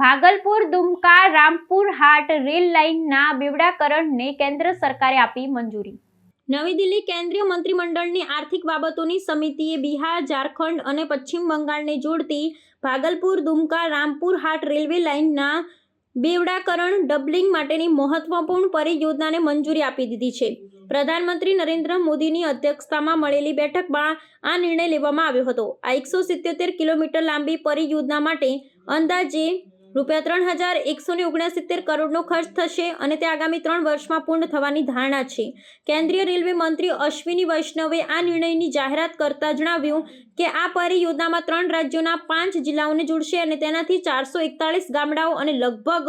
ભાગલપુર દુમકા રામપુર હાટ rail લાઇનના બેવડાકરણને કેન્દ્ર સરકારે આપી મંજૂરી. નવી દિલ્હી કેન્દ્રીય મંત્રીમંડળની આર્થિક બાબતોની સમિતિએ બિહાર, ઝારખંડ અને પશ્ચિમ બંગાળને જોડતી ભાગલપુર દુમકા રામપુર હાટ રેલવે લાઇનના બેવડાકરણ ડબલિંગ માટેની મહત્વપૂર્ણ પરિયોજનાને મંજૂરી આપી દીધી છે. પ્રધાનમંત્રી નરેન્દ્ર મોદીની અધ્યક્ષતામાં મળેલી બેઠકમાં આ નિર્ણય લેવામાં આવ્યો હતો. આ 177 કિલોમીટર લાંબી પરિયોજના માટે અંદાજે ₹3,169 કરોડનો ખર્ચ થશે અને તે આગામી 3 વર્ષમાં પૂર્ણ થવાની ધારણા છે. કેન્દ્રીય રેલવે મંત્રી અશ્વિની વૈષ્ણવે આ નિર્ણયની જાહેરાત કરતા જણાવ્યું કે આ પરિયોજનામાં 3 રાજ્યોના 5 જિલ્લાઓને જોડશે અને તેનાથી 441 ગામડાઓ અને લગભગ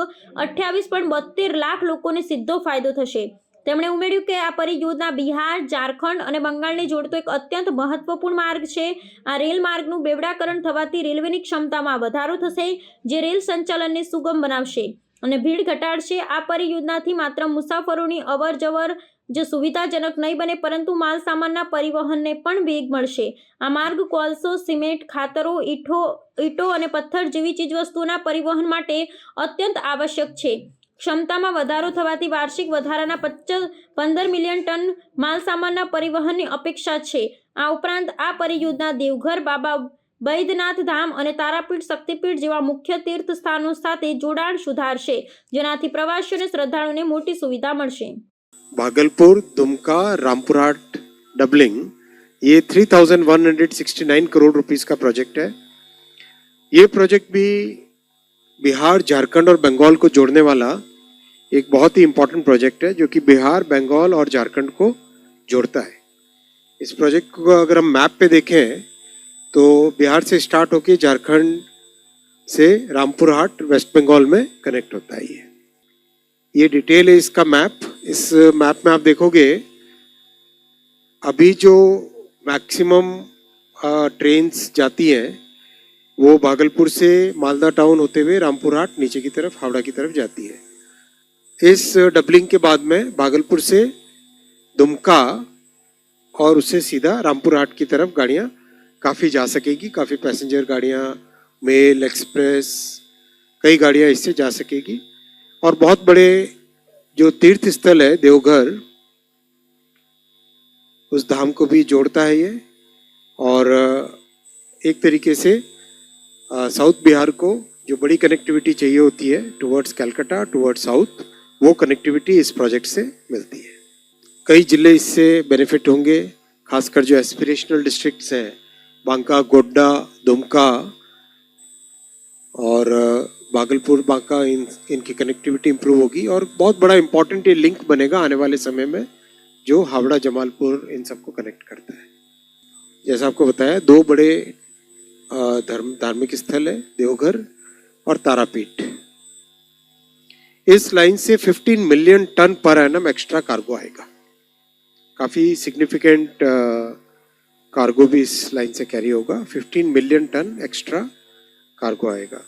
28.72 લાખ લોકોને સીધો ફાયદો થશે. તેમણે ઉમેર્યું કે આ પરિયોજના બિહાર, ઝારખંડ અને બંગાળને જોડતો એક અત્યંત મહત્વપૂર્ણ માર્ગ છે. આ રેલ માર્ગનું બેવડાકરણ થવાથી રેલવેની ક્ષમતામાં વધારો થશે, જે રેલ સંચાલનને સુગમ બનાવશે અને ભીડ ઘટાડશે. આ પરિયોજનાથી માત્ર મુસાફરોની અવરજવર જ સુવિધાજનક નહીં બને, પરંતુ માલસામાનના પરિવહનને પણ વેગ મળશે. આ માર્ગ કોલસો, સિમેન્ટ, ખાતરો, ઈંટો અને પથ્થર જેવી ચીજવસ્તુઓના પરિવહન માટે અત્યંત આવશ્યક છે. ક્ષમતામાં વધારો થવાથી વાર્ષિક વધારાના 15 મિલિયન ટન માલસામાનના પરિવહનની અપેક્ષા છે. આ ઉપરાંત આ પરિયોજના દેવઘર, બાબા બૈદ્યનાથ ધામ અને તારાપીઠ શક્તિપીઠ જેવા મુખ્ય તીર્થ સ્થાનો સાથે જોડાણ સુધારશે, જેનાથી પ્રવાસીઓ અને શ્રદ્ધાળુઓને મોટી સુવિધા મળશે. भागलपुर दुमका रामपुर हाट डबलिंग ये 3,169 करोड़ रुपीस का प्रोजेक्ट है. ये प्रोजेक्ट भी बिहार, झारखंड और बंगाल को जोड़ने वाला एक बहुत ही इम्पोर्टेंट प्रोजेक्ट है, जो कि बिहार, बंगाल और झारखंड को जोड़ता है. इस प्रोजेक्ट को अगर हम मैप पे देखें तो बिहार से स्टार्ट होके झारखंड से रामपुर हाट वेस्ट बंगाल में कनेक्ट होता है. ये डिटेल है इसका मैप. इस मैप में आप देखोगे अभी जो मैक्सिमम ट्रेन्स जाती हैं वो भागलपुर से मालदा टाउन होते हुए रामपुर हाट नीचे की तरफ हावड़ा की तरफ जाती है. इस डबलिंग के बाद में भागलपुर से दुमका और उससे सीधा रामपुर हाट की तरफ गाड़ियाँ काफ़ी जा सकेगी. काफ़ी पैसेंजर गाड़ियाँ, मेल, एक्सप्रेस, कई गाड़ियाँ इससे जा सकेगी. और बहुत बड़े जो तीर्थ स्थल है देवघर, उस धाम को भी जोड़ता है ये. और एक तरीके से साउथ बिहार को जो बड़ी कनेक्टिविटी चाहिए होती है टुवर्ड्स कलकत्ता, टुवर्ड्स साउथ, वो कनेक्टिविटी इस प्रोजेक्ट से मिलती है. कई जिले इससे बेनिफिट होंगे, खासकर जो एस्पिरेशनल डिस्ट्रिक्ट्स हैं, बांका, गोड्डा, दुमका और भागलपुर, बांका, इनकी कनेक्टिविटी इंप्रूव होगी. और बहुत बड़ा इम्पोर्टेंट ये लिंक बनेगा आने वाले समय में, जो हावड़ा, जमालपुर इन सबको कनेक्ट करता है. जैसा आपको बताया, 2 बड़े धार्मिक स्थल है, देवघर और तारापीठ. इस लाइन से 15 million ton per annum extra cargo आएगा. काफ़ी सिग्निफिकेंट कार्गो भी इस लाइन से कैरी होगा. 15 मिलियन टन एक्स्ट्रा कार्गो आएगा.